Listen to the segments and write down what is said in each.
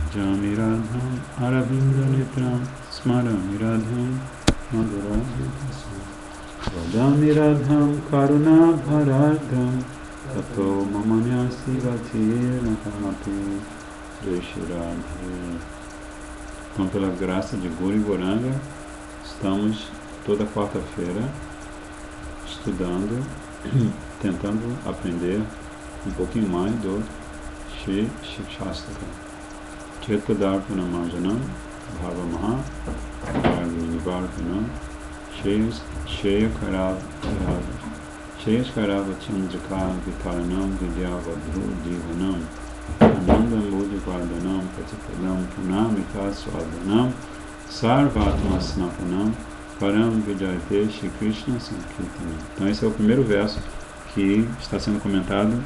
Bhajami Radham Aravinda Netram Smarami Radham Madhuram Bhajami Radham Karuna Bharadam Tato Mamanyasi Vatir Nakamati Jai Shri Radhe. Então, pela graça de Guru e Goranga, estamos toda quarta-feira estudando, tentando aprender um pouquinho mais do Shri Shikshastra. Chetkadarpana Marjanam, Bhavamaha, Bhagavinivarpanam, Sheyaskarava Chandrika Vitaranam, Vidyavadru Divanam, Anandam Bodhivardhanam, Patipadam Punamita Swadhanam, Sarvatma Snapanam, Param Vidyate Shri Krishna Sankirtanam. Então esse é o primeiro verso que está sendo comentado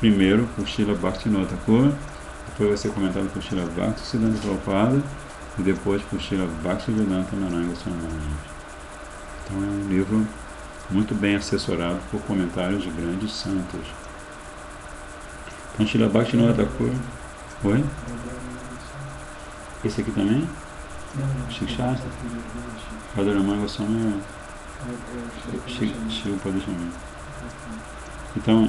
primeiro por Srila Bhaktivinoda Thakur, depois vai ser comentado por Srila Bhaktisiddhanta Prabhupada e depois por Srila Bhaktivedanta Narayana Goswami Maharaj. Então é um livro muito bem assessorado por comentários de grandes santos. Então Srila Bhaktivinoda Thakur... Oi? Esse aqui também? Shikshastra? Radharamana Goswami Shri Padishami. Então,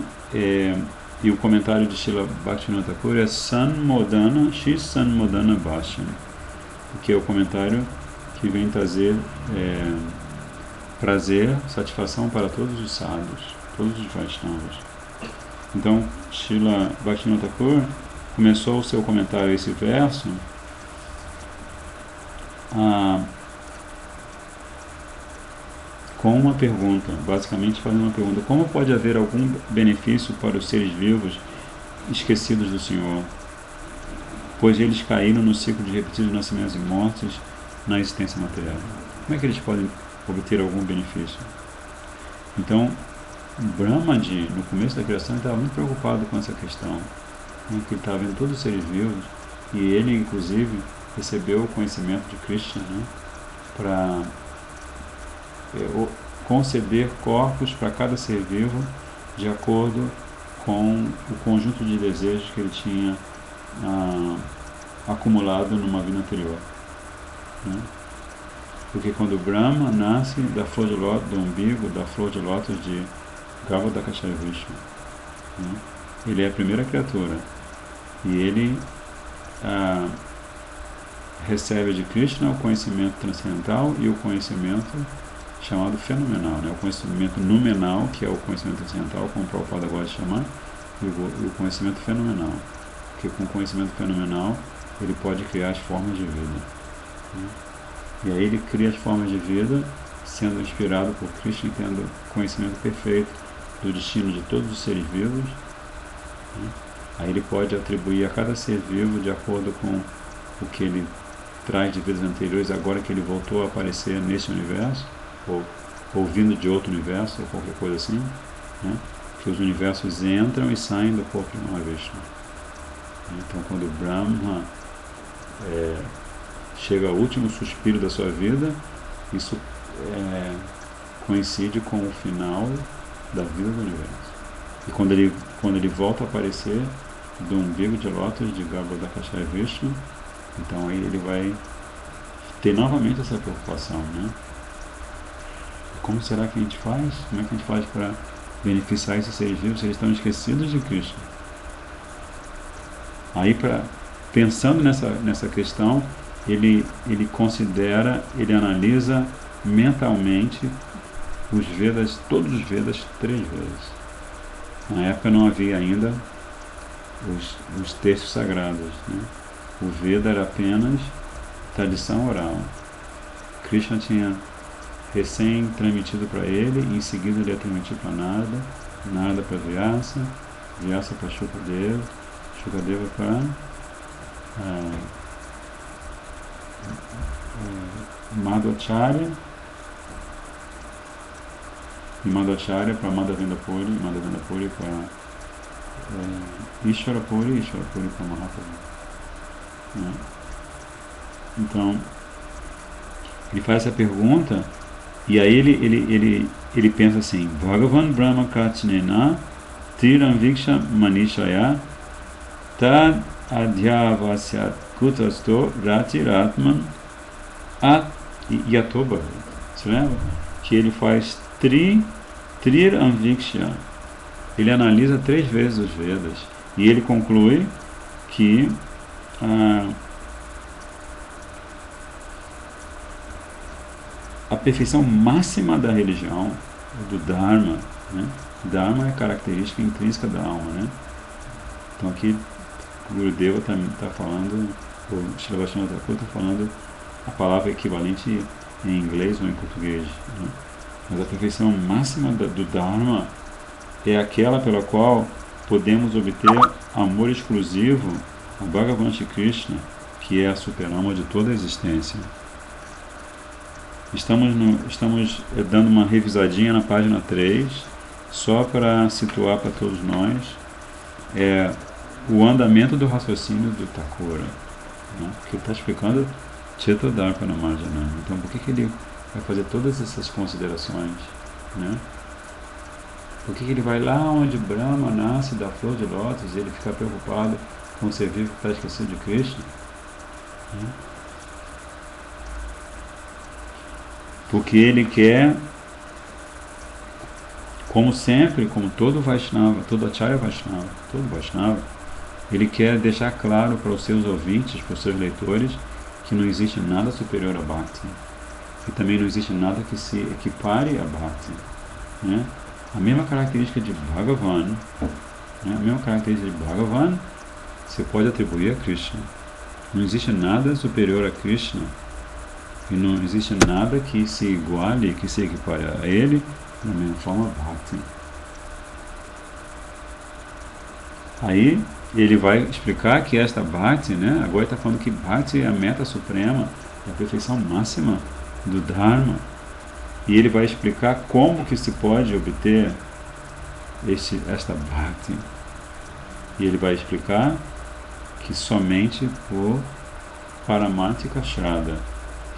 e o comentário de Srila Bhaktivinoda Thakur é Sanmodana, Shri Sanmodana Bhashyam, que é o comentário que vem trazer prazer, satisfação para todos os sadhus, todos os Vaishnavas. Então, Srila Bhaktivinoda Thakur começou o seu comentário a esse verso com uma pergunta, basicamente fazendo uma pergunta: como pode haver algum benefício para os seres vivos esquecidos do Senhor, pois eles caíram no ciclo de repetidos nascimentos e mortes na existência material? Como é que eles podem obter algum benefício? Então, Brahmaji, no começo da criação, estava muito preocupado com essa questão, né, que ele estava vendo todos os seres vivos, e ele, inclusive, recebeu o conhecimento de Krishna, né, para conceder corpos para cada ser vivo de acordo com o conjunto de desejos que ele tinha acumulado numa vida anterior, né? Porque quando Brahma nasce da flor de lótus, do umbigo, da flor de lótus de Garbhodakacharya Vishnu, né, ele é a primeira criatura e ele recebe de Krishna o conhecimento transcendental e o conhecimento chamado fenomenal, né? O conhecimento numenal, que é o conhecimento transcendental, como o Prabhupada gosta de chamar, e o conhecimento fenomenal, porque com o conhecimento fenomenal ele pode criar as formas de vida, né? E aí ele cria as formas de vida sendo inspirado por Krishna, tendo conhecimento perfeito do destino de todos os seres vivos, né? Aí ele pode atribuir a cada ser vivo de acordo com o que ele traz de vidas anteriores, agora que ele voltou a aparecer nesse universo, ou vindo de outro universo, ou qualquer coisa assim, né? Que os universos entram e saem do corpo de Mahavishnu. Então, quando Brahma chega ao último suspiro da sua vida, isso coincide com o final da vida do universo. E quando ele volta a aparecer do umbigo de lótus de Garbhodakacharya Vishnu, então aí ele vai ter novamente essa preocupação, né? Como será que a gente faz? Como é que a gente faz para beneficiar esses seres vivos se eles estão esquecidos de Krishna? Aí, pensando nessa questão, ele considera, ele analisa mentalmente os Vedas, todos os Vedas, 3 vezes. Na época não havia ainda os textos sagrados, né? O Veda era apenas tradição oral. Krishna tinha recém-transmitido para ele, e em seguida ele ia transmitir para Narada para Vyasa, Vyasa para Shukadeva, Shukadeva para Madhvacharya, e Madhvacharya para Madhavendra Puri para Ishvara Puri para Mahaprabhu, né? Então, ele faz essa pergunta, e aí ele pensa assim: Bhagavan Brahma Kachinena Tiram Viksha Manishaya Tad adhyavasyat kutasto ratiratman yatoba. Você lembra? Que ele faz triranviksha. Ele analisa 3 vezes os Vedas. E ele conclui que a perfeição máxima da religião, do Dharma, né? Dharma é característica intrínseca da alma, né? Então aqui o Gurudeva está falando, o Srila Vaishnava Thakur está falando a palavra equivalente em inglês ou em português, né? Mas a perfeição máxima do Dharma é aquela pela qual podemos obter amor exclusivo a Bhagavan Shri Krishna, que é a super-alma de toda a existência. Estamos dando uma revisadinha na página 3, só para situar para todos nós o andamento do raciocínio do Thakura, né? Que ele está explicando Chitta Darpana Marjana. Então, por que ele vai fazer todas essas considerações, né? Por que ele vai lá onde Brahma nasce da flor de lótus e ele fica preocupado com o ser vivo que está esquecido de Krishna, né? Porque ele quer, como sempre, como todo Vaishnava, todo Acharya Vaishnava, todo Vaishnava, ele quer deixar claro para os seus ouvintes, para os seus leitores, que não existe nada superior a Bhakti. E também não existe nada que se equipare a Bhakti, né? A mesma característica de Bhagavan, né? A mesma característica de Bhagavan, você pode atribuir a Krishna. Não existe nada superior a Krishna. E não existe nada que se iguale, que se equipare a ele, da mesma forma Bhakti. Aí ele vai explicar que esta Bhakti, né, agora está falando que Bhakti é a meta suprema, é a perfeição máxima do Dharma. E ele vai explicar como que se pode obter esta Bhakti. E ele vai explicar que somente por Paramarthika Shraddha,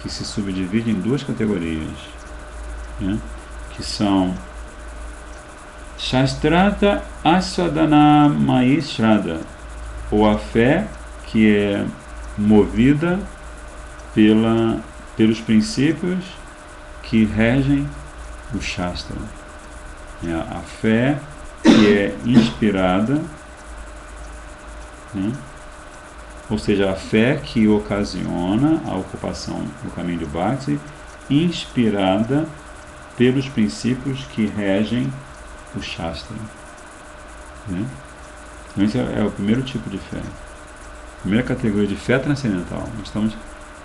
que se subdivide em 2 categorias, né? Que são Shastrata Aswadana Mai Shraddha, ou a fé que é movida pelos princípios que regem o Shastra. A fé que é inspirada, né? Ou seja, a fé que ocasiona a ocupação do caminho de Bhakti, inspirada pelos princípios que regem o Shastra, né? Então esse é o primeiro tipo de fé. A primeira categoria de fé transcendental. Nós estamos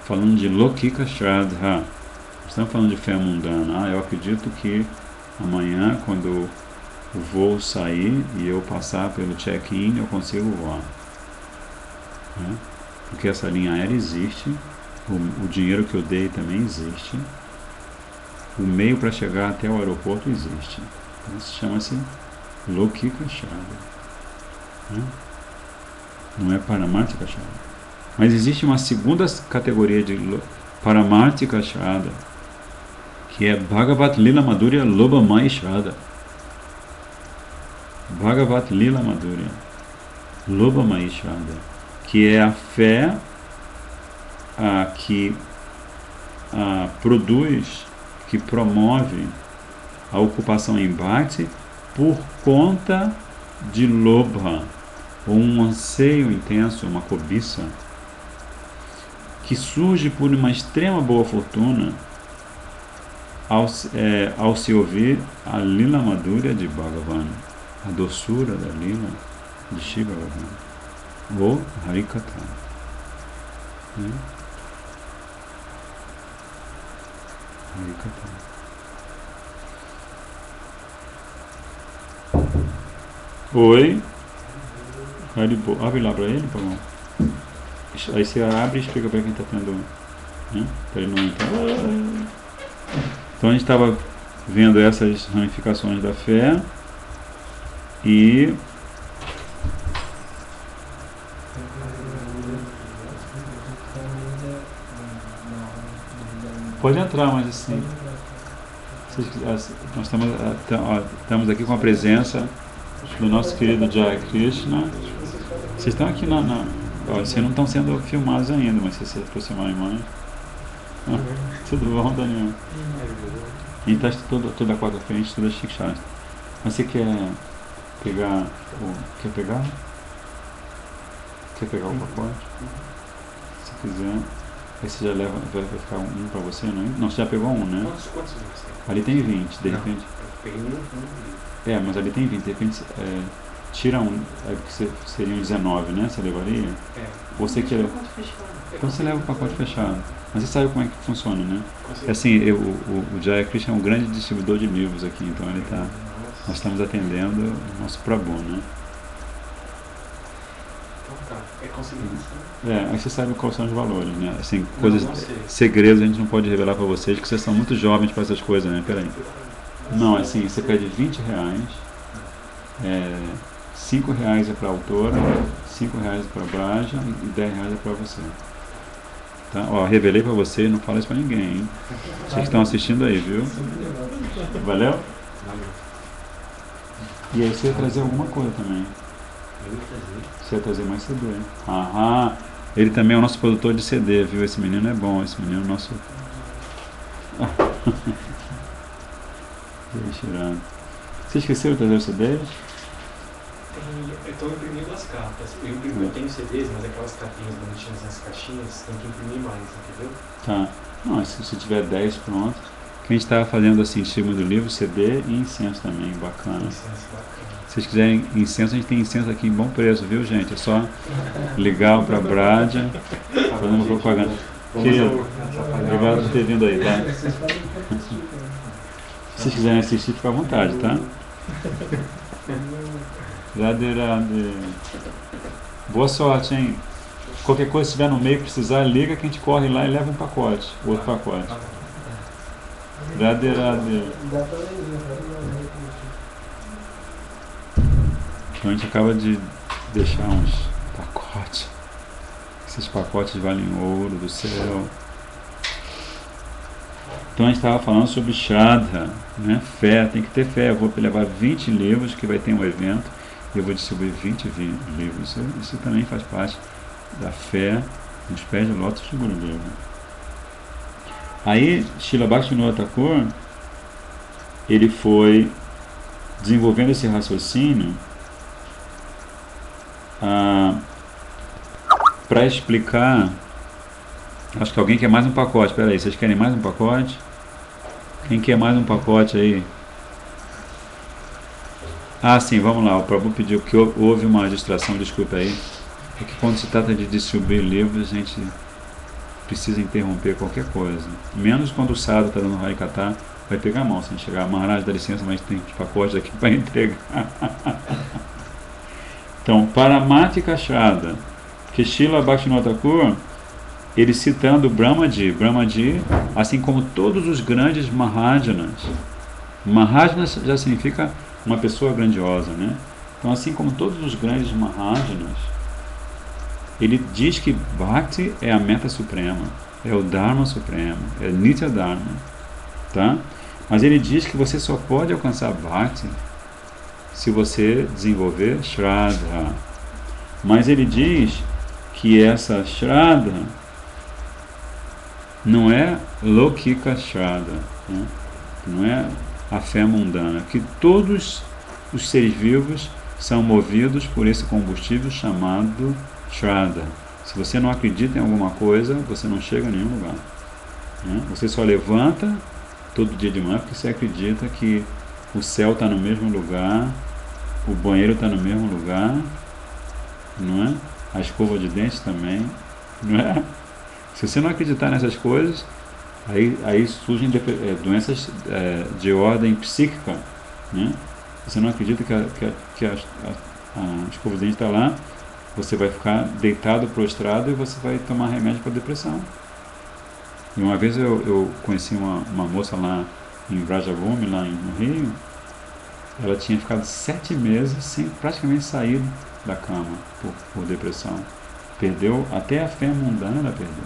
falando de Lokika Shraddha. Estamos falando de fé mundana. Eu acredito que amanhã, quando o voo sair e eu passar pelo check-in, eu consigo voar. Porque essa linha aérea existe, o dinheiro que eu dei também existe, o meio para chegar até o aeroporto existe. Então, isso chama-se Lokika Shraddha. Não é Paramarthika Shraddha. Mas existe uma segunda categoria de Paramarthika Shraddha, que é Bhagavat Lila Madhurya Lobamai Shraddha. Bhagavat Lila Madhurya Lobamai Shraddha, que é a fé que produz, que promove a ocupação em Bhakti por conta de Lobha, ou um anseio intenso, uma cobiça, que surge por uma extrema boa fortuna ao se ouvir a Lila Madhurya de Bhagavan, a doçura da Lila de Shiva Bhagavan, ou Harikatha. Harikatha. Oi. Haribo. Abre lá para ele, por favor. Aí você abre e explica para quem está tendo, né? Para ele não entrar. Então a gente estava vendo essas ramificações da fé e pode entrar, mas assim, nós estamos aqui com a presença do nosso querido Jai Krishna. Vocês estão aqui Ó, vocês não estão sendo filmados ainda, mas se você aproximar mais. Tudo bom, Daniel? A gente está toda quarta-feira, a gente estuda Chico Xavier. Mas você quer pegar o. Quer pegar? Quer pegar o pacote? Se quiser. Aí você já leva. Vai ficar um pra você, não é? Não, você já pegou um, né? Quantos livros tem? Ali tem 20, de repente. Eu peguei um. É, mas ali tem 20, de repente. Tira um. Porque seriam 19, né? Você levaria? É. Você quer. Então você leva o pacote fechado. Mas você sabe como é que funciona, né? Consigo. Assim, o Jaya Krishna é um grande distribuidor de livros aqui, então ele tá. Nós estamos atendendo o nosso Prabhu, né? Então tá. É conseguir isso, né? Aí você sabe quais são os valores, né? Assim, Não, coisas, não sei. segredos a gente não pode revelar para vocês, porque vocês são muito jovens para essas coisas, né? Peraí. Não, assim, você pede R$20, R$5 é para a autora, R$5 é para a Braja e R$10 é para você. Tá? Ó, revelei para você, não fala isso para ninguém, hein? Vocês que estão assistindo aí, viu? Valeu? E aí você ia trazer alguma coisa também. Você ia trazer mais CD. Aham. Ele também é o nosso produtor de CD, viu? Esse menino é bom, esse menino é o nosso... Tirando. Você esqueceu de trazer os CDs? Eu estou imprimindo as capas. Eu tenho CDs, mas aquelas capinhas bonitinhas nas caixinhas, tem que imprimir mais, entendeu? Tá. Não, se tiver 10 prontos. Que a gente estava fazendo assim, estímulo do livro, CD e incenso também, bacana. Incenso bacana. Se vocês quiserem incenso, a gente tem incenso aqui em bom preço, viu, gente? É só ligar para a Bradia, fazendo propaganda. Querido, obrigado por ter vindo aí, tá? Se vocês quiserem assistir, fica à vontade, tá? Radhe. Boa sorte, hein? Qualquer coisa, se estiver no meio, precisar, liga que a gente corre lá e leva um pacote, outro pacote. Radhe. Então a gente acaba de deixar uns pacotes. Esses pacotes valem ouro do céu. Então a gente estava falando sobre Shraddha, né? Fé, tem que ter fé. Eu vou levar 20 livros que vai ter um evento e eu vou distribuir 20 livros. Isso também faz parte da fé nos pés de lótus de Gurudeva. Aí Srila Bhaktivinoda Thakur, ele foi desenvolvendo esse raciocínio para explicar. Acho que alguém quer mais um pacote. Espera aí, vocês querem mais um pacote? Quem quer mais um pacote aí? Ah, sim, vamos lá. O Prabhu pediu que houve uma distração, desculpa aí. É que quando se trata de distribuir livros, a gente precisa interromper qualquer coisa. Menos quando o sadhu está dando Harikatha, vai pegar a mão sem chegar. Maharaj, dá licença, mas tem os pacotes aqui para entregar. Então, Paramatika Shraddha, que Srila Bhaktivinoda Thakur, ele citando Brahmaji, assim como todos os grandes Mahajanas. Mahajanas já significa uma pessoa grandiosa, né? Então, assim como todos os grandes Mahajanas, ele diz que Bhakti é a meta suprema, é o Dharma supremo, é Nitya Dharma, tá? Mas ele diz que você só pode alcançar Bhakti se você desenvolver Shraddha. Mas ele diz que essa Shraddha não é Lokika Shraddha, né? Não é a fé mundana, que todos os seres vivos são movidos por esse combustível chamado Shraddha. Se você não acredita em alguma coisa, você não chega a nenhum lugar, né? Você só levanta todo dia de manhã porque você acredita que o céu está no mesmo lugar, o banheiro está no mesmo lugar, não é? A escova de dentes também, não é? Se você não acreditar nessas coisas, aí surgem doenças de ordem psíquica, né? Você não acredita que a escova de dentes está lá, você vai ficar deitado, prostrado, e você vai tomar remédio para depressão. E uma vez eu conheci uma moça lá em Vrajabhumi, lá no Rio. Ela tinha ficado 7 meses sem praticamente sair da cama por depressão. Perdeu, até a fé mundana ela perdeu.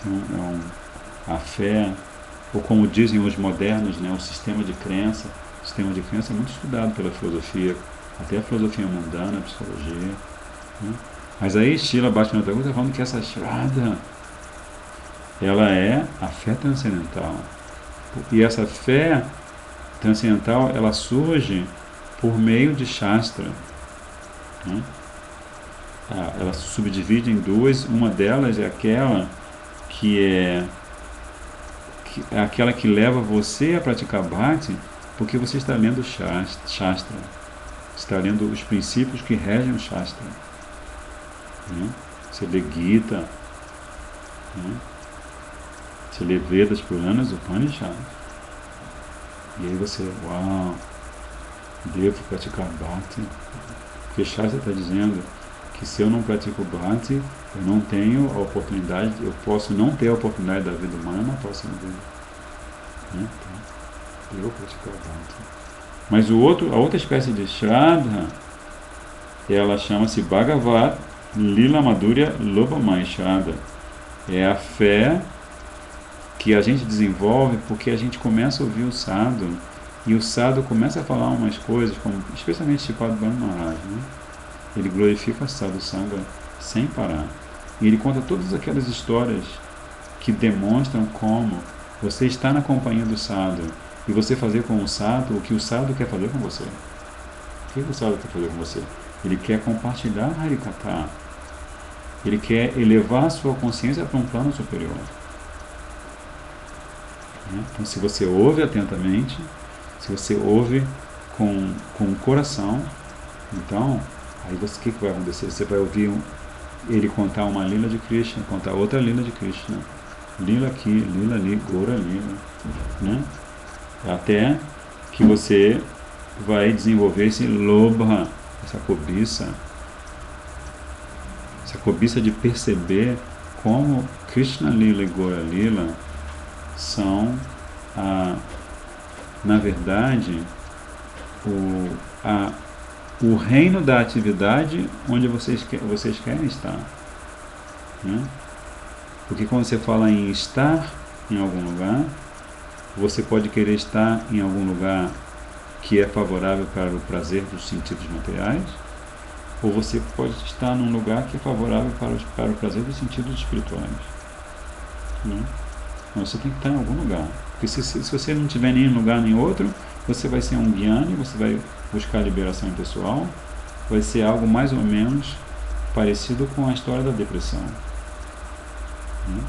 Então, a fé, ou como dizem os modernos, né, o sistema de crença. O sistema de crença é muito estudado pela filosofia até a filosofia mundana, a psicologia. Né? Mas aí Srila Bhaktivinoda Thakur está falando que essa Shraddha, ela é a fé transcendental. E essa fé transcendental, ela surge por meio de Shastra. Né? Ela se subdivide em duas. Uma delas é aquela que é aquela que leva você a praticar Bhakti, porque você está lendo Shastra. Está lendo os princípios que regem o Shastra. Né? Você lê Gita, né? Você lê Vedas, Puranas, Upanishads. E aí você, uau, devo praticar Bhakti. Porque Shastra está dizendo que se eu não pratico Bhakti, eu não tenho a oportunidade, eu posso não ter a oportunidade da vida humana na próxima vida. Né? Então, eu praticar Bhakti. Mas a outra espécie de Shraddha, ela chama-se Bhagavat Lila Madhurya Lobamaya Shraddha. É a fé que a gente desenvolve porque a gente começa a ouvir o sadhu, e o sadhu começa a falar umas coisas, como, especialmente Sripad Maharaj, né? Ele glorifica a sadhu sangha sem parar. E ele conta todas aquelas histórias que demonstram como você está na companhia do sadhu e você fazer com o sadhu o que o sadhu quer fazer com você. O que o sadhu quer fazer com você? Ele quer compartilhar Harikatha. Ele quer elevar a sua consciência para um plano superior. Então, se você ouve atentamente, se você ouve com o coração, então, aí o que vai acontecer? Você vai ouvir ele contar uma lila de Krishna, contar outra lila de Krishna. Lila aqui, lila ali, gora lila. Né? Até que você vai desenvolver esse lobha, essa cobiça de perceber como Krishna Lila e Gora Lila são, na verdade, o reino da atividade onde vocês querem estar. Né? Porque quando você fala em estar em algum lugar, você pode querer estar em algum lugar que é favorável para o prazer dos sentidos materiais, ou você pode estar num lugar que é favorável para o prazer dos sentidos espirituais. Né? Então você tem que estar em algum lugar. Porque se você não estiver nem em lugar nem outro, você vai ser um jnani, você vai buscar liberação pessoal, vai ser algo mais ou menos parecido com a história da depressão. Né?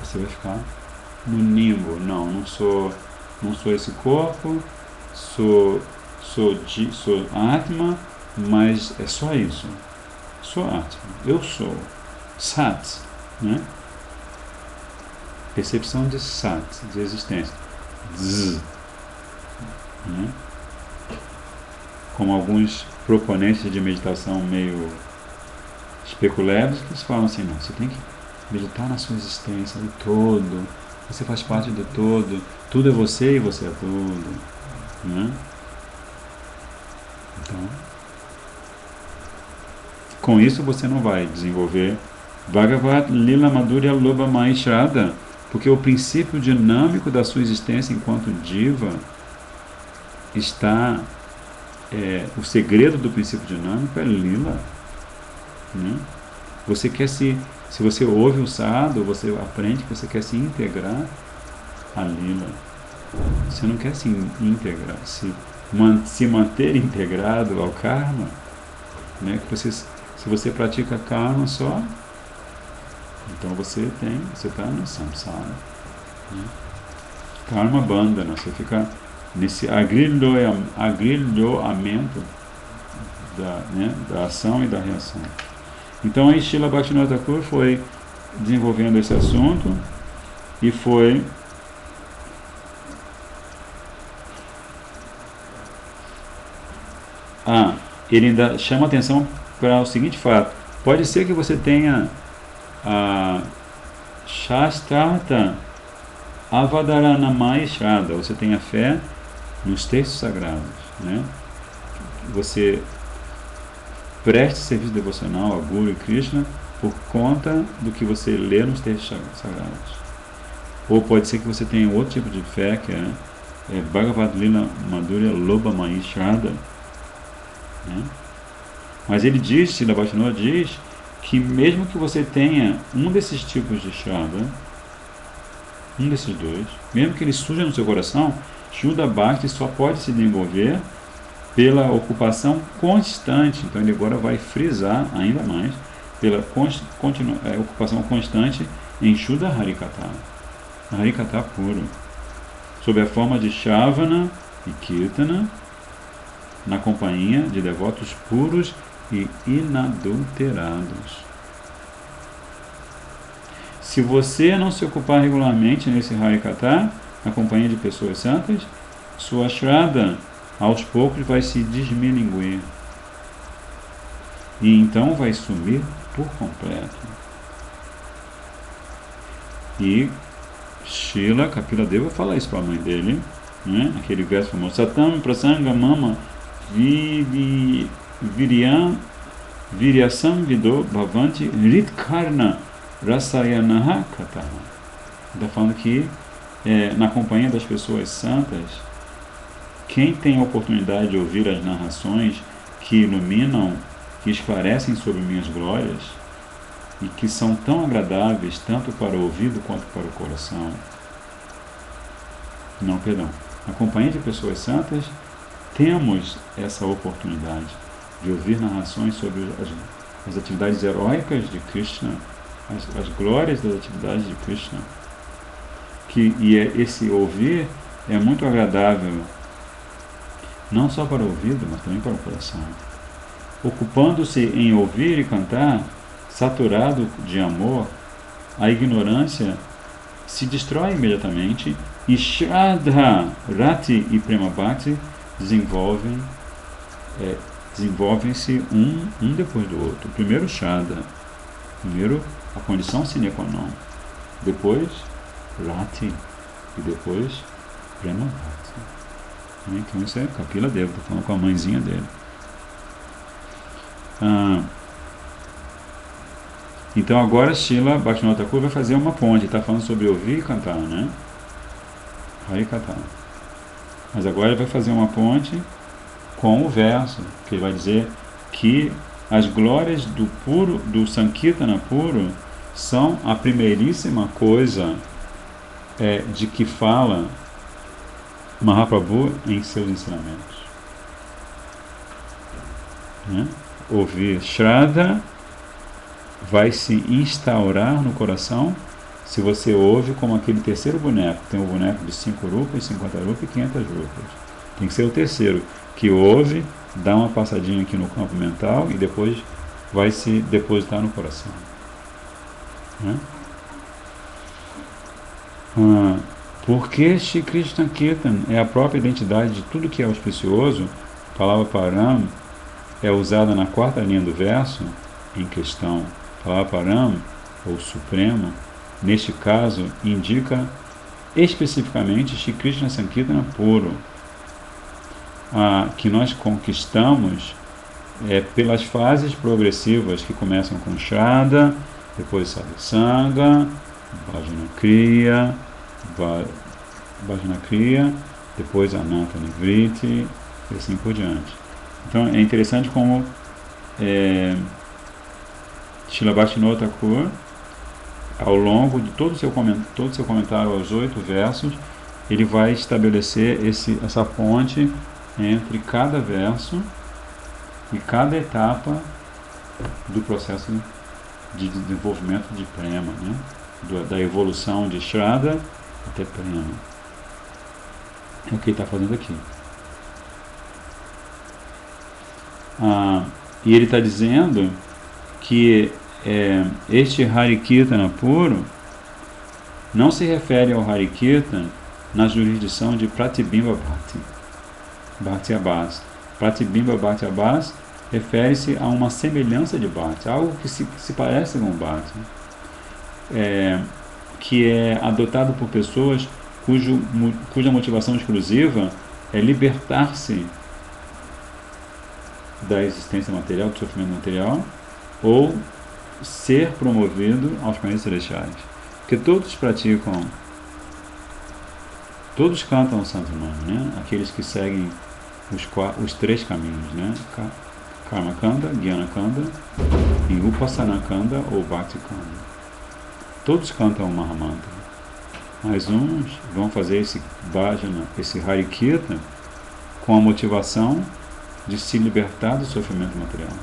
Você vai ficar no limbo. Não sou esse corpo, sou Atma, mas é só isso. Sou Atma, eu sou Sat, né? Percepção de Sat, de existência. Z, né? Como alguns proponentes de meditação meio especuleves, que eles falam assim, não, você tem que meditar na sua existência, do todo, você faz parte do todo, tudo é você e você é tudo. Né? Então, com isso você não vai desenvolver Bhagavat Lila Madhurya Lobamaya Shraddha, porque o princípio dinâmico da sua existência enquanto diva está, o segredo do princípio dinâmico é Lila. Né? Você quer se você ouve o sadhu, você aprende que você quer se integrar a Lila. Você não quer se integrar, se manter integrado ao karma. Né? Se você pratica karma só, então você está no samsara. Né? Karma bandhana, você fica nesse agrilhoamento da ação e da reação. Então aí Srila Bhaktivinoda Thakur foi desenvolvendo esse assunto e foi ele ainda chama atenção para o seguinte fato: pode ser que você tenha a Shastrartha Avadaranamaya Shraddha, você tenha fé nos textos sagrados, né? Você preste serviço devocional a Guru e Krishna por conta do que você lê nos textos sagrados. Ou pode ser que você tenha outro tipo de fé, que é Bhagavat Lila Madhurya Lobamaya Shraddha, né? Mas ele diz, Srila Bhaktivinoda diz, que mesmo que você tenha um desses tipos de Shraddha, um desses dois, mesmo que ele surja no seu coração, Shuddha Bhakti só pode se desenvolver pela ocupação constante. Então ele agora vai frisar ainda mais pela ocupação constante em Shuddha Harikatha, Harikatha puro, sob a forma de Shavana e Kirtana, na companhia de devotos puros e inadulterados. Se você não se ocupar regularmente nesse Harikatha, na companhia de pessoas santas, sua Shraddha aos poucos vai se desmilinguir e então vai sumir por completo. E Srila Kapila Deva fala isso para a mãe dele, né? Aquele verso famoso: Satam prasanga mama viryasam vido bhavanti ritkarna rasayanaha kataha. Está falando que na companhia das pessoas santas, quem tem a oportunidade de ouvir as narrações que iluminam, que esclarecem sobre minhas glórias e que são tão agradáveis tanto para o ouvido quanto para o coração. Não, perdão. Na companhia de pessoas santas, temos essa oportunidade de ouvir narrações sobre as atividades heróicas de Krishna, as glórias das atividades de Krishna. Esse ouvir é muito agradável, não só para o ouvido, mas também para o coração. Ocupando-se em ouvir e cantar, saturado de amor, a ignorância se destrói imediatamente e Shraddha, Rati e Prema Bhakti desenvolvem-se um depois do outro. Primeiro Shraddha, primeiro a condição sine qua non, depois Rati e depois Prema Bhakti. Então isso é Kapila Deva, estou falando com a mãezinha dele. Então agora Srila Bhaktivinoda Thakur vai fazer uma ponte, está falando sobre ouvir e cantar, né? Harikatha. Mas agora ele vai fazer uma ponte com o verso, que ele vai dizer que as glórias do Sankirtana puro são a primeiríssima coisa de que fala Mahaprabhu em seus ensinamentos. Né? Ouvir Shraddha vai se instaurar no coração se você ouve como aquele terceiro boneco. Tem o boneco de 5 rupas, 50 rupas e 500 rupas. Tem que ser o terceiro, que ouve, dá uma passadinha aqui no campo mental e depois vai se depositar no coração. Né? Porque Shri Krishna Kirtan é a própria identidade de tudo que é auspicioso, a palavra Param é usada na 4ª linha do verso em questão. A palavra Param, ou Supremo, neste caso, indica especificamente Shri Krishna Sankirtana puro, que nós conquistamos pelas fases progressivas que começam com Shraddha, depois Sadhusanga, Bhajana Kriya, depois Ananta Nivriti e assim por diante. Então é interessante como Srila Bhaktivinoda Thakur, ao longo de todo o seu comentário aos 8 versos, ele vai estabelecer essa ponte entre cada verso e cada etapa do processo de desenvolvimento de Prema, né? Da evolução de Shraddha até Prema. É o que ele está fazendo aqui. E ele está dizendo que este Harikirtana puro não se refere ao Harikirtan na jurisdição de Pratibimba Bhakti Abhas. Pratibimba Bhakti Abhas refere-se a uma semelhança de Bhakti, algo que se parece com Bhakti, que é adotado por pessoas cuja motivação exclusiva é libertar-se da existência material, do sofrimento material, ou ser promovido aos planetas celestiais. Porque todos praticam, todos cantam o Santo Nome, né? Aqueles que seguem os 3 caminhos, né? Karma Kanda, Jnana Kanda e Upasana Kanda ou Bhakti Kanda. Todos cantam o Mahamantra, mas uns vão fazer esse bhajana, esse Harikirtan, com a motivação de se libertar do sofrimento material.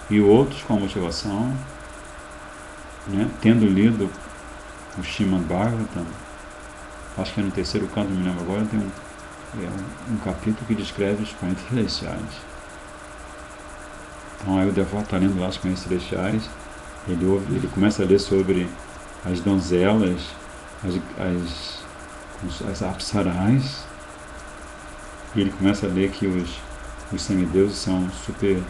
E outros com a motivação, né, tendo lido o Srimad Bhagavatam, acho que é no terceiro canto, não me lembro agora, tem um capítulo que descreve os planetas celestiais. Então aí o devoto está lendo lá os planetas celestiais, ele começa a ler sobre as donzelas, as apsarais, e ele começa a ler que os semideuses são super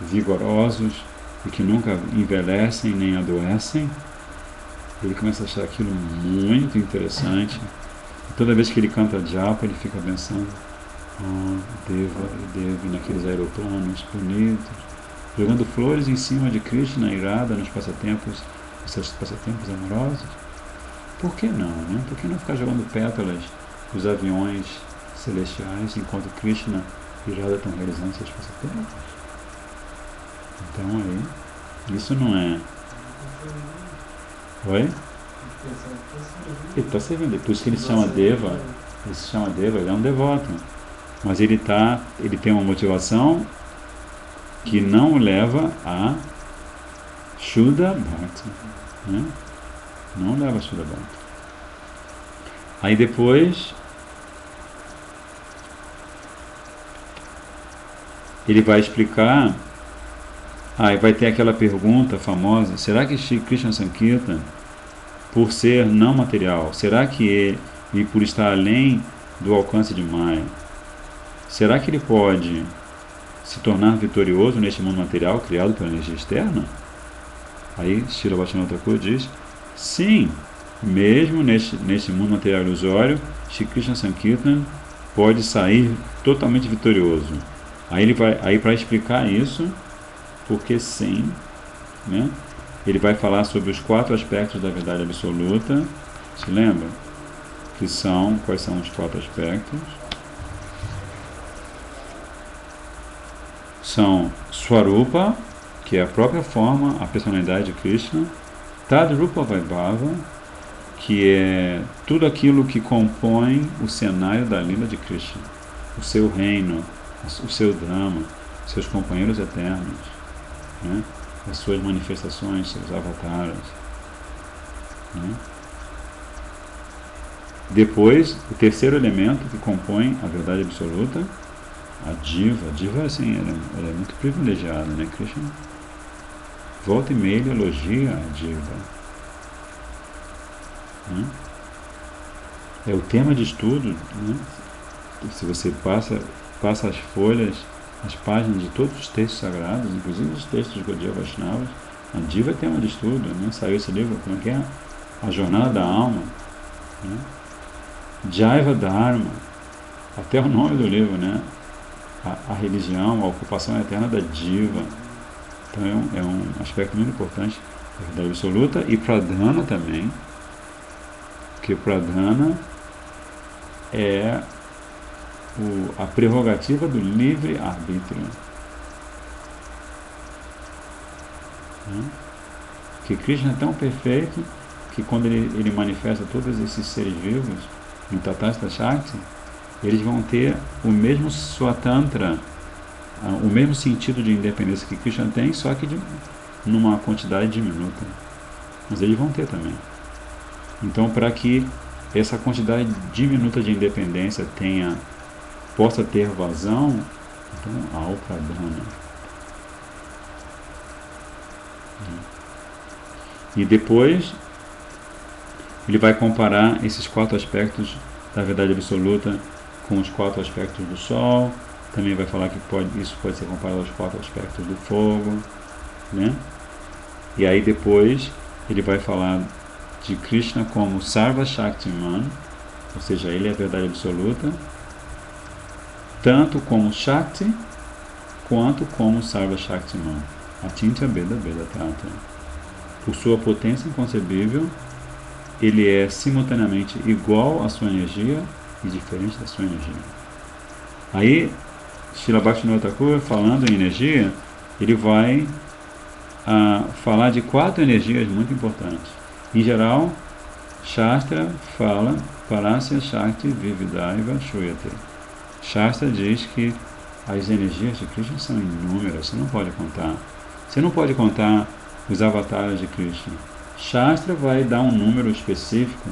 vigorosos e que nunca envelhecem nem adoecem. Ele começa a achar aquilo muito interessante. E toda vez que ele canta japa, ele fica pensando, Deva, naqueles aeroplanos bonitos, jogando flores em cima de Krishna e Radha nos passatempos, os seus passatempos amorosos. Por que não, né? Por que não ficar jogando pétalas dos aviões celestiais enquanto Krishna e Radha estão realizando seus passatempos? Então aí, isso não é... Oi? Ele está servindo, por isso que ele se chama Deva. Ele se chama Deva, ele é um devoto. Mas ele tem uma motivação que não o leva a Shuddha Bhakti, né? Não leva a Shuddha Bhakti. Aí depois ele vai explicar. Aí vai ter aquela pergunta famosa: será que Shri Krishna Sankirtan, por ser não material, será que ele, por estar além do alcance de Maya, será que ele pode se tornar vitorioso neste mundo material criado pela energia externa? Aí Srila Bhaktivinoda Thakur diz: sim, mesmo neste mundo material ilusório, Shri Krishna Sankirtan pode sair totalmente vitorioso. Aí para explicar isso, porque sim, né? Ele vai falar sobre os 4 aspectos da verdade absoluta. Se lembra? Quais são os 4 aspectos? São Swarupa, que é a própria forma, a personalidade de Krishna. Tadrupa Vaibhava, que é tudo aquilo que compõe o cenário da Lila de Krishna. O seu reino, o seu drama, seus companheiros eternos, né? As suas manifestações, seus avataras, né? Depois, o terceiro elemento que compõe a verdade absoluta, a diva assim, ela é muito privilegiada, né? Krishna volta e meia ele elogia a diva, né? É o tema de estudo, né? Se você passa as folhas, as páginas de todos os textos sagrados, inclusive os textos de Gaudiya Vaishnavas, a diva é tema de estudo, né? Saiu esse livro, como é que é? A Jornada da Alma, né? Jaiva Dharma, até o nome do livro, né? A religião, a ocupação eterna da diva. Então é um aspecto muito importante da verdade absoluta. E Pradhana também, porque Pradhana é a prerrogativa do livre-arbítrio. Que Krishna é tão perfeito que quando ele manifesta todos esses seres vivos no Tatastha Shakti, eles vão ter o mesmo Swatantra, o mesmo sentido de independência que Krishna tem, só que numa quantidade diminuta. Mas eles vão ter também. Então, para que essa quantidade diminuta de independência possa ter vazão, então há o Pradhana. E depois ele vai comparar esses 4 aspectos da verdade absoluta com os 4 aspectos do Sol. Também vai falar que isso pode ser comparado aos 4 aspectos do fogo, né? E aí depois ele vai falar de Krishna como Sarva Shaktiman, ou seja, ele é a verdade absoluta, tanto como Shakti, quanto como Sarva Shaktiman, Atintya Beda Beda Tata. Por sua potência inconcebível, ele é simultaneamente igual à sua energia e diferente da sua energia. Aí, Srila Bhaktivinoda Thakur, falando em energia, ele vai falar de 4 energias muito importantes. Em geral, Shastra fala Parasya Shakti Vividaiva Shuyate. Shastra diz que as energias de Krishna são inúmeras, você não pode contar. Você não pode contar os avatares de Krishna. Shastra vai dar um número específico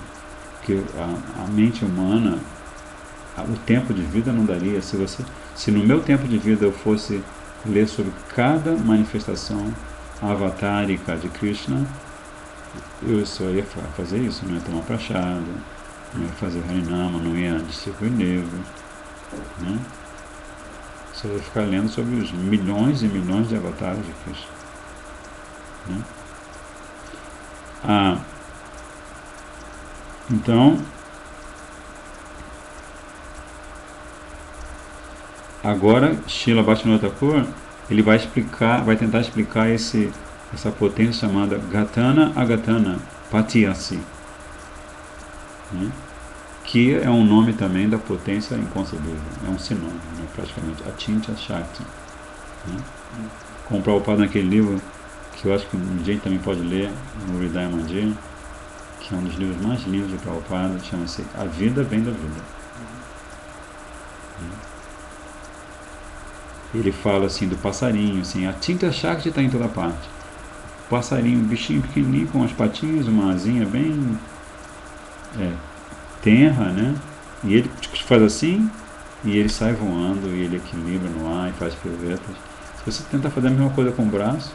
que a mente humana, o tempo de vida não daria. Se no meu tempo de vida eu fosse ler sobre cada manifestação avatárica de Krishna, eu só ia fazer isso, não ia tomar prachada, não ia fazer harinama, não ia distribuir livros, né? Só ia ficar lendo sobre os milhões e milhões de avatares de Krishna, né? Então, agora Srila Bhaktivinoda Thakur, ele vai tentar explicar essa potência chamada Gatana Agatana Patyasi, né? Que é um nome também da potência inconcebível, é um sinônimo, né? Praticamente, Achintya Shakti, né? Como Prabhupada naquele livro, que eu acho que um dia também pode ler, no Hridaya Mandir, que é um dos livros mais lindos de Prabhupada, chama-se A Vida Vem da Vida. Ele fala assim do passarinho, assim, a Achintya Shakti está em toda parte. O passarinho, um bichinho pequenininho com as patinhas, uma asinha bem tenra, né? E ele faz assim, e ele sai voando, e ele equilibra no ar e faz piruetas. Se você tentar fazer a mesma coisa com o braço,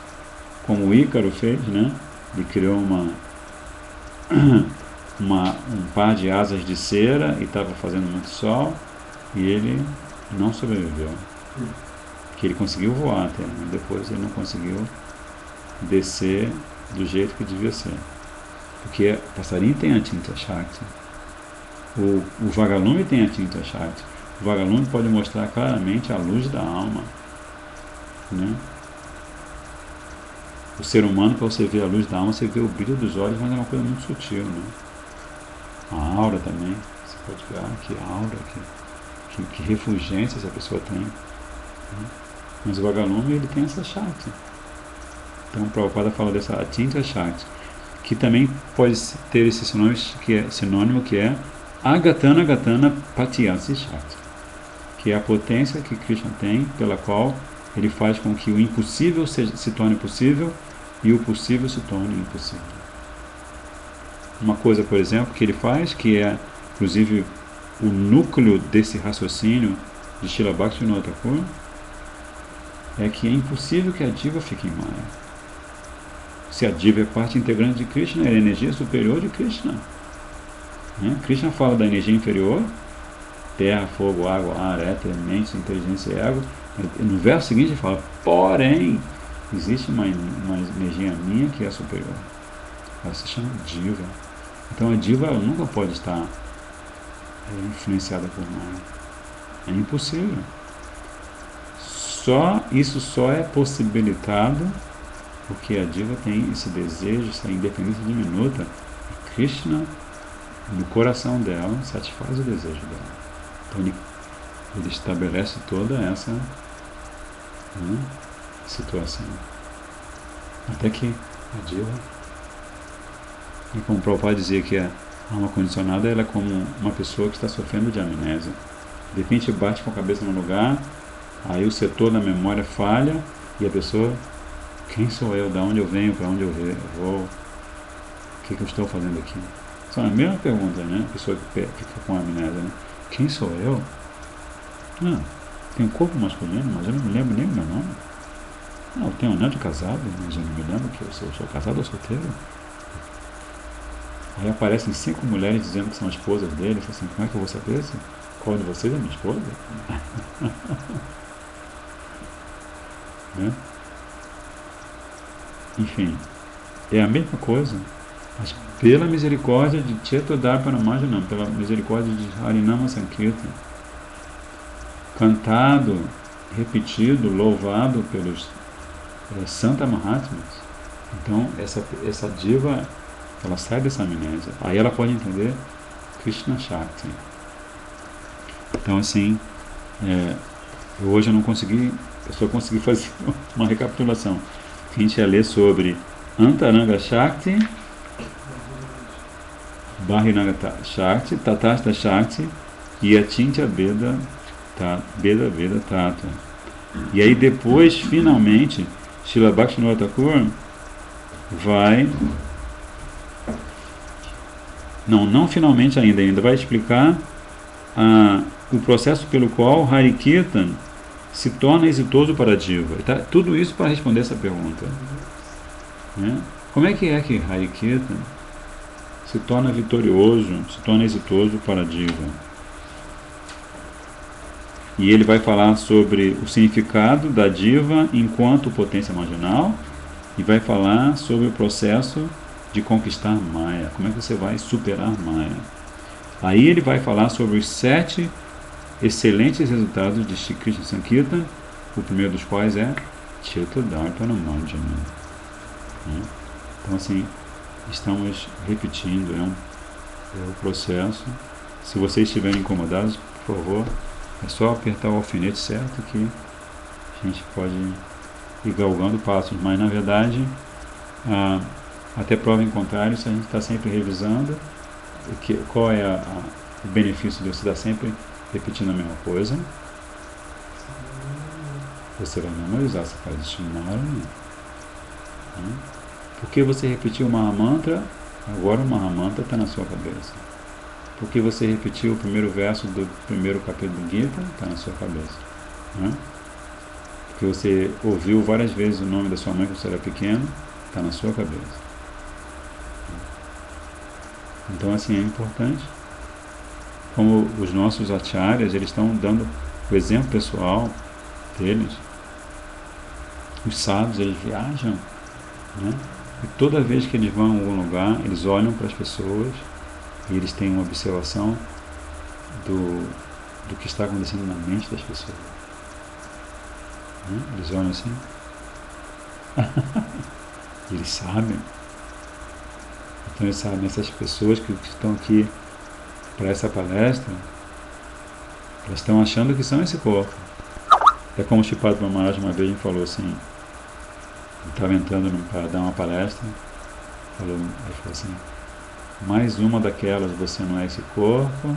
como o Ícaro fez, né? Ele criou um par de asas de cera e estava fazendo muito sol, e ele não sobreviveu. Que ele conseguiu voar até, mas depois ele não conseguiu descer do jeito que devia ser. Porque o passarinho tem a Achintya Shakti. O vagalume tem a Achintya Shakti. O vagalume pode mostrar claramente a luz da alma, né? O ser humano, para você ver a luz da alma, você vê o brilho dos olhos, mas é uma coisa muito sutil, né? A aura também. Você pode ver, que aura, que refulgência essa pessoa tem, né? Mas o vagalume, ele tem essa Shakti. Então o Prabhupada fala dessa Achintya Shakti, que também pode ter esse sinônimo que é Agatana Gatana Patyasi Shakti, que é a potência que Krishna tem, pela qual ele faz com que o impossível se torne possível e o possível se torne impossível. Uma coisa, por exemplo, que ele faz, que é inclusive o núcleo desse raciocínio de Srila Bhaktivinoda Thakur, é que é impossível que a diva fique em Maya. Se a diva é parte integrante de Krishna, é a energia superior de Krishna, né? Krishna fala da energia inferior, terra, fogo, água, ar, éter, mente, inteligência e ego. No verso seguinte ele fala, porém, existe uma energia minha que é superior. Ela se chama diva. Então a diva, ela nunca pode estar influenciada por Maya. É impossível. Isso só é possibilitado porque a diva tem esse desejo, essa independência diminuta, e Krishna, no coração dela, satisfaz o desejo dela. Então ele estabelece toda essa, né, situação. Até que a diva, e como o Prabhupada dizia que a alma condicionada, ela é como uma pessoa que está sofrendo de amnésia. De repente bate com a cabeça no lugar, aí o setor da memória falha e a pessoa, quem sou eu, de onde eu venho, para onde eu vou, o que eu estou fazendo aqui? Só a mesma pergunta, né? A pessoa que fica com amnésia, né? Quem sou eu? Não, tenho um corpo masculino, mas eu não me lembro nem do meu nome. Não, eu tenho um anel de casado, mas eu não me lembro que eu sou casado ou solteiro. Aí aparecem 5 mulheres dizendo que são esposas dele. Eu falo assim, como é que eu vou saber isso? Qual de vocês é minha esposa? Né? Enfim, é a mesma coisa, mas pela misericórdia de Chetodharpanamajanam, pela misericórdia de Harinama Sankirtan, cantado, repetido, louvado pelos Santa Mahatmas. Então essa diva, ela sai dessa amnésia, aí ela pode entender Krishna Shakti. Então assim, Hoje eu não consegui, eu só consegui fazer uma recapitulação. A gente ia ler sobre Antaranga Shakti, Bahinagata Shakti, Tatasta Shakti e Achintya Veda Veda Tattva. E aí depois, finalmente, Srila Bhaktivinoda Thakur vai... Não finalmente ainda vai explicar o processo pelo qual Hari Kirtan se torna exitoso para a Diva. Tá? Tudo isso para responder essa pergunta. Né? Como é que Hari Kirtan se torna vitorioso, se torna exitoso para a Diva? E ele vai falar sobre o significado da Diva enquanto potência marginal e vai falar sobre o processo de conquistar Maya. Como é que você vai superar Maya? Aí ele vai falar sobre os 7 excelentes resultados de Shri Krishna Sankirtan, o primeiro dos quais é Chitta Darpana Marjana. Então assim, estamos repetindo, é o processo. Se vocês estiverem incomodados, por favor, é só apertar o alfinete certo que a gente pode ir galgando passos, mas na verdade, até prova em contrário, se a gente está sempre revisando, qual é o benefício de você estar sempre repetindo a mesma coisa? Você vai memorizar, você faz isso na hora. Porque você repetiu o Mahamantra, agora o Mahamantra está na sua cabeça. Porque você repetiu o primeiro verso do primeiro capítulo do Gita, está na sua cabeça. Porque você ouviu várias vezes o nome da sua mãe quando você era pequeno, está na sua cabeça. Então assim, é importante. Como os nossos acharyas, eles estão dando o exemplo pessoal deles. Os sábios, eles viajam, né? E toda vez que eles vão a algum lugar, eles olham para as pessoas e eles têm uma observação do que está acontecendo na mente das pessoas. Né? Eles olham assim. Eles sabem. Então eles sabem, essas pessoas que estão aqui para essa palestra, elas estão achando que são esse corpo. É como o Sripad Maharaj uma vez me falou assim, ele estava entrando para dar uma palestra, ele falou assim, mais uma daquelas, você não é esse corpo,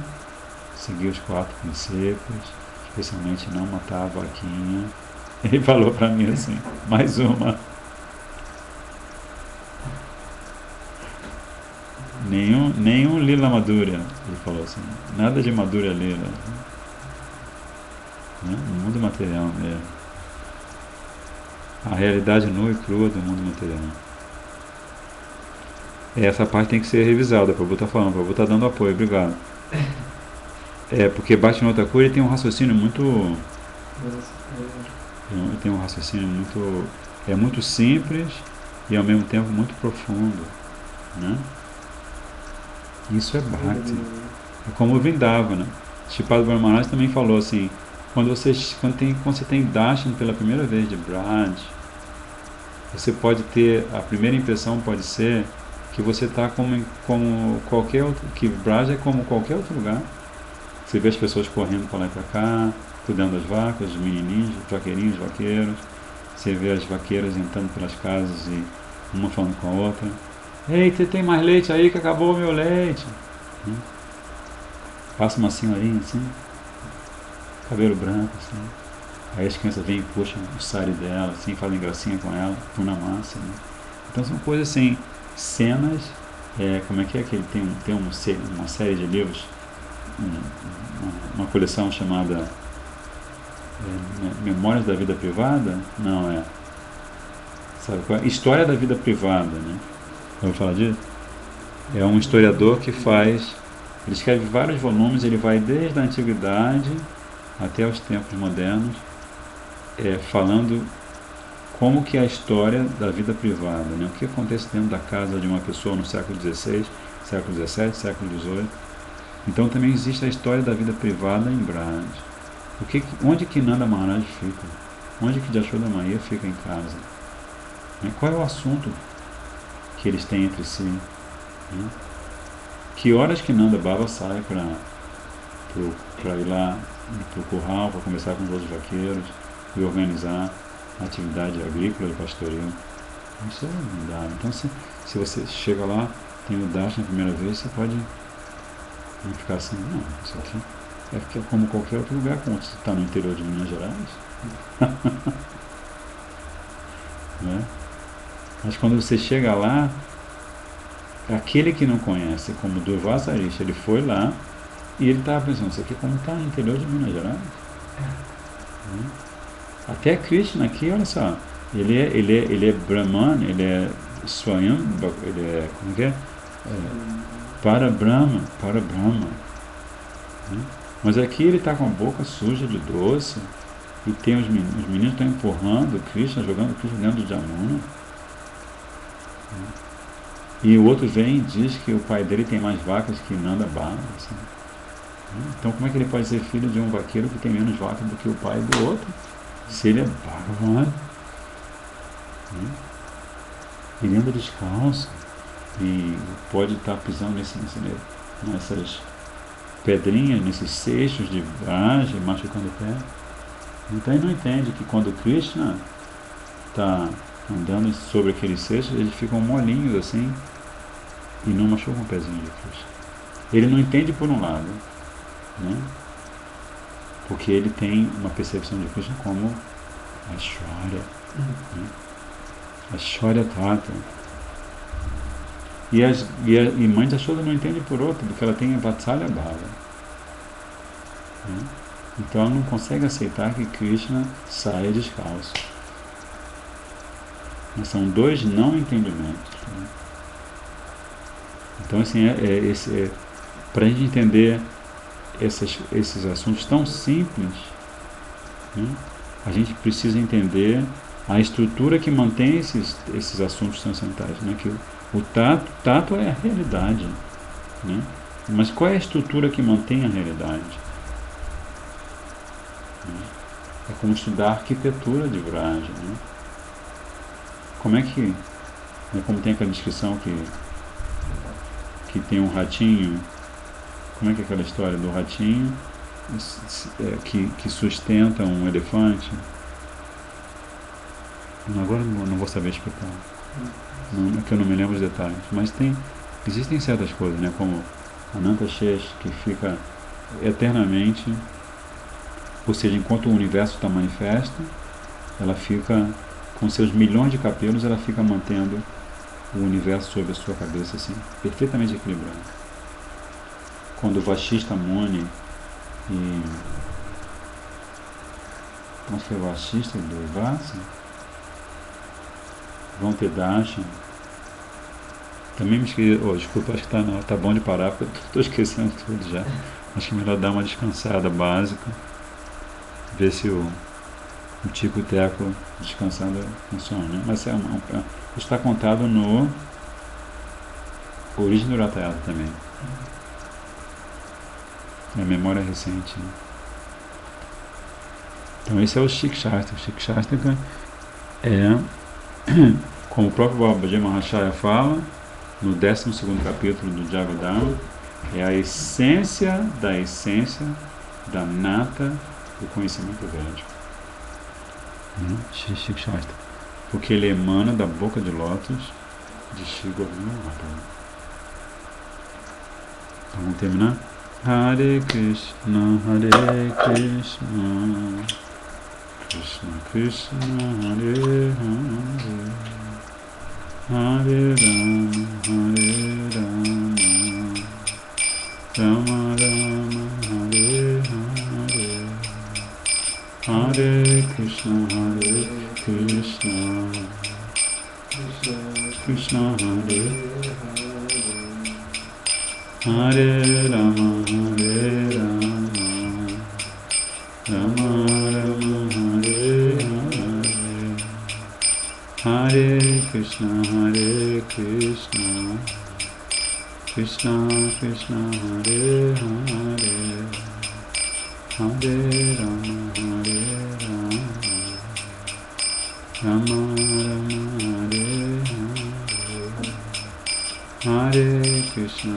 seguir os 4 princípios, especialmente não matar a vaquinha. Ele falou para mim assim, mais uma. Nenhum lila madura, ele falou assim, nada de madura lila. Né? No mundo material mesmo. A realidade nua e crua do mundo material. Essa parte tem que ser revisada, o Prabhu está falando, o Prabhu está dando apoio, obrigado. Porque Bhaktivinoda Thakur tem um raciocínio muito... Ele tem um raciocínio muito simples e ao mesmo tempo muito profundo. Né? Isso é Bhakti. É como o Vrindavana. Sripad Maharaj também falou assim, quando você tem darshan pela primeira vez de Braj, você pode ter, a primeira impressão pode ser que você está como qualquer outro, que Braj é como qualquer outro lugar. Você vê as pessoas correndo para lá e para cá, cuidando das vacas, os menininhos, os vaqueirinhos, os vaqueiros. Você vê as vaqueiras entrando pelas casas e uma falando com a outra. Ei, você tem mais leite aí que acabou o meu leite. Passa uma senhorinha assim, cabelo branco assim. Aí as crianças vêm e puxam o sari dela, assim, fazem gracinha com ela, pão na massa. Né? Então são coisas assim, cenas, como é que ele tem uma série de livros, uma coleção chamada Memórias da Vida Privada? Não, sabe qual é? História da Vida Privada, né? Vamos falar disso? É um historiador que ele escreve vários volumes, ele vai desde a antiguidade até os tempos modernos, falando como que é a história da vida privada, né? O que acontece dentro da casa de uma pessoa no século XVI, século XVII, século XVIII. Então também existe a história da vida privada em Braj. Onde que Nanda Maharaj fica? Onde que Yashoda Maia fica em casa? Qual é o assunto que eles têm entre si? Que horas que Nanda Baba sai para ir lá ir para o curral para conversar com os outros vaqueiros e organizar a atividade agrícola de pastoreio. Isso não dá. Então, se você chega lá, tem o Darshan na primeira vez, você pode não ficar assim, não, isso aqui é como qualquer outro lugar, como você está no interior de Minas Gerais. Né? Mas quando você chega lá, aquele que não conhece, como Durvasa Rishi, ele foi lá e ele estava pensando, isso aqui como está no interior de Minas Gerais. Né? Até Krishna aqui, olha só, ele é Brahman, ele é Swayam, ele é, como que é? Para Brahma. Né? Mas aqui ele está com a boca suja de doce e tem os meninos estão empurrando Krishna, jogando Krishna dentro de Jamuna. Né? E o outro vem e diz que o pai dele tem mais vacas que Nanda Baba. Assim. Então como é que ele pode ser filho de um vaqueiro que tem menos vacas do que o pai do outro? Se ele é Bhagavan. Ele anda descalço e pode estar pisando nessas pedrinhas, nesses seixos de Vraja, machucando o pé. Então ele não entende que quando Krishna está andando sobre aqueles seixos, eles ficam molinhos assim e não machucam o pezinho de Krishna. Ele não entende por um lado, né? Porque ele tem uma percepção de Krishna como Aishwarya, né? Aishwarya Tata. E mãe de Yashoda não entende por outro, porque ela tem a Vatsalya Bhava. Né? Então ela não consegue aceitar que Krishna saia descalço. Mas são dois não entendimentos. Né? Então, assim, para a gente entender esses assuntos tão simples, né, a gente precisa entender a estrutura que mantém esses assuntos transcendentais. Né? Que o tato é a realidade. Né? Mas qual é a estrutura que mantém a realidade? É como estudar a arquitetura de Vraja. Né? Como é que... Como tem aquela descrição que tem um ratinho... Como é que é aquela história do ratinho que sustenta um elefante? Agora não vou saber explicar. Não, é que eu não me lembro os detalhes. Mas existem certas coisas, né? Como Ananta Shesh, que fica eternamente... Ou seja, enquanto o universo está manifesto, ela fica, com seus milhões de capelos, ela fica mantendo o universo sobre a sua cabeça, assim, perfeitamente equilibrado. Quando Vashishta Muni e... acho que é Vashishta e Durvasa vão ter Darshan. Também me esqueci... desculpa, acho que tá bom de parar, porque eu estou esquecendo tudo já. Acho que é melhor dar uma descansada básica. Ver se o Tico e o Teco descansando funciona. Né? Mas isso está contado no Origem do Ratayada também. É a memória recente. Né? Então esse é o Shikshastra. O Shikshastra é, como o próprio Babaji Mahashaya fala, no 12º capítulo do Jagodharma, é a essência da nata do conhecimento védico. Shikshastra. Porque ele emana da boca de lótus de Shri Govinda Maharaj. Então vamos terminar? Hare Krishna, Krishna Krishna, Hare Hare, Hare Rama, Rama Rama, Hare Hare, Hare Krishna, Krishna Hare Hare Rama, Rama Rama, Hare Hare, Hare Krishna, Krishna Krishna, Hare Hare, Hare Rama, Rama Rama, Hare Hare, Hare Krishna,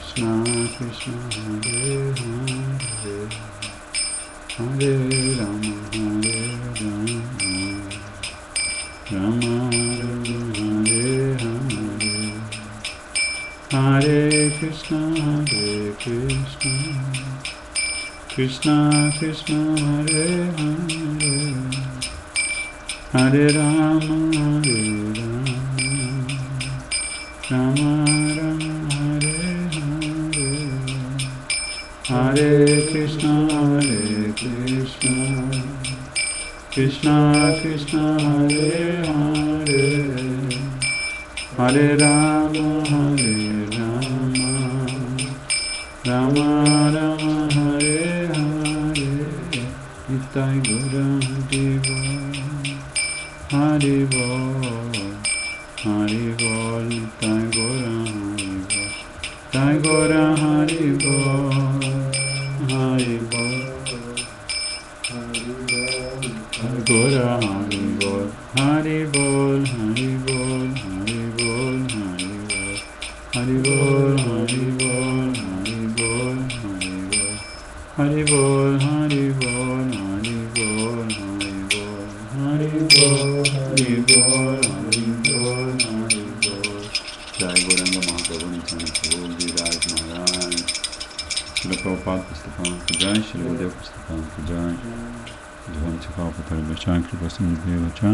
Krishna Krishna Krishna Hare Hare Hare Rama Hare Rama Rama Hare Hare Hare Krishna Krishna Krishna Hare Hare Hare Rama Rama Rama Hare Hare Hare Krishna Krishna Krishna Hare Hare Hare Rama Rama Rama Hare Hare Nitai Gora Hari Bol Nitai Gora Hari Bol Hari Bol Gora Hari Bol Hari Bol Hari Bol Hari Bol Hari Bol Hari Bol Hari Bol Hari Bol Hari Bol Hari Bol Hari Bol Hari Bol Hari Bol Hari Bol Hari Bol Jai Gauranga Mahaprabhu Nityananda Viraj Maharaj Shila Prabhupada Pustakamaka Jai Shila Gurudev Pustakamaka Jai Dhvanti Kalpatara Vachankri Vasindheva Cha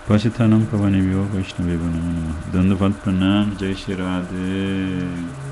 Pasitanam Pavanebhyo Vaishnaveva Namo Namaha Dandavat Pranam Jai Shri Radhe